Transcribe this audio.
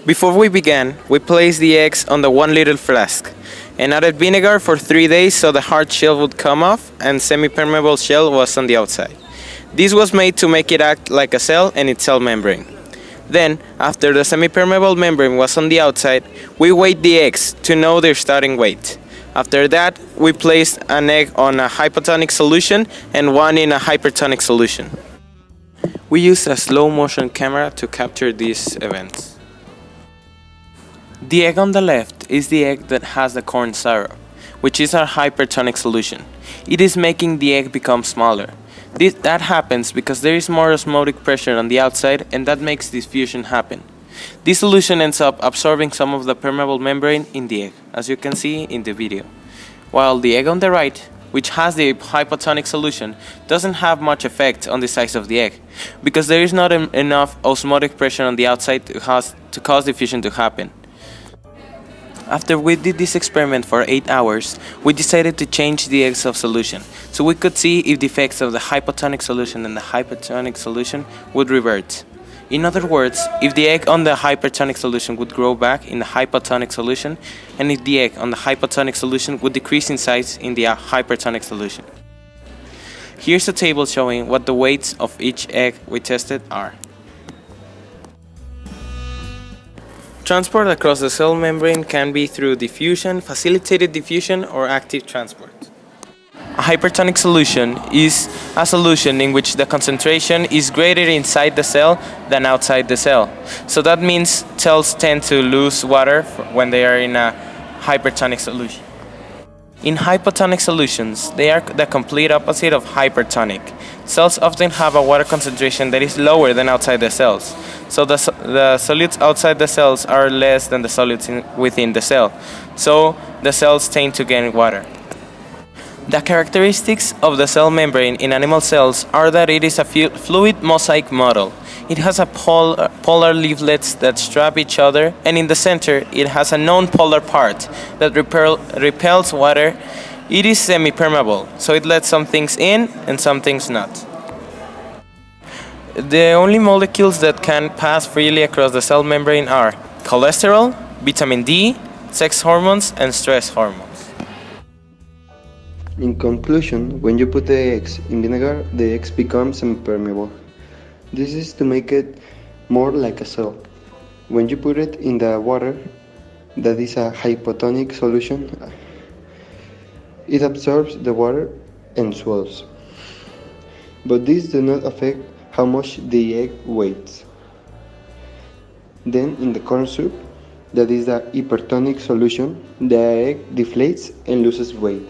Before we began, we placed the eggs on the 1 liter flask and added vinegar for 3 days so the hard shell would come off and semi-permeable shell was on the outside. This was made to make it act like a cell and its cell membrane. Then, after the semi-permeable membrane was on the outside, we weighed the eggs to know their starting weight. After that, we placed an egg on a hypotonic solution and one in a hypertonic solution. We used a slow motion camera to capture these events. The egg on the left is the egg that has the corn syrup, which is our hypertonic solution. It is making the egg become smaller. That happens because there is more osmotic pressure on the outside and that makes diffusion happen. This solution ends up absorbing some of the permeable membrane in the egg, as you can see in the video. While the egg on the right, which has the hypotonic solution, doesn't have much effect on the size of the egg, because there is not enough osmotic pressure on the outside to cause diffusion to happen. After we did this experiment for 8 hours, we decided to change the eggs of solution, so we could see if the effects of the hypotonic solution and the hypertonic solution would revert. In other words, if the egg on the hypertonic solution would grow back in the hypotonic solution, and if the egg on the hypotonic solution would decrease in size in the hypertonic solution. Here's a table showing what the weights of each egg we tested are. Transport across the cell membrane can be through diffusion, facilitated diffusion, or active transport. A hypertonic solution is a solution in which the concentration is greater inside the cell than outside the cell. So that means cells tend to lose water when they are in a hypertonic solution. In hypotonic solutions, they are the complete opposite of hypertonic. Cells often have a water concentration that is lower than outside the cells. So the solutes outside the cells are less than the solutes within the cell. So the cells tend to gain water. The characteristics of the cell membrane in animal cells are that it is a fluid mosaic model. It has a polar leaflets that strap each other, and in the center it has a non-polar part that repels water. It is semi-permeable, so it lets some things in and some things not. The only molecules that can pass freely across the cell membrane are cholesterol, vitamin D, sex hormones, and stress hormones. In conclusion, when you put the eggs in vinegar, the eggs become semi-permeable. This is to make it more like a cell. When you put it in the water, that is a hypotonic solution, it absorbs the water and swells. But this does not affect how much the egg weighs. Then in the corn soup, that is the hypertonic solution, the egg deflates and loses weight.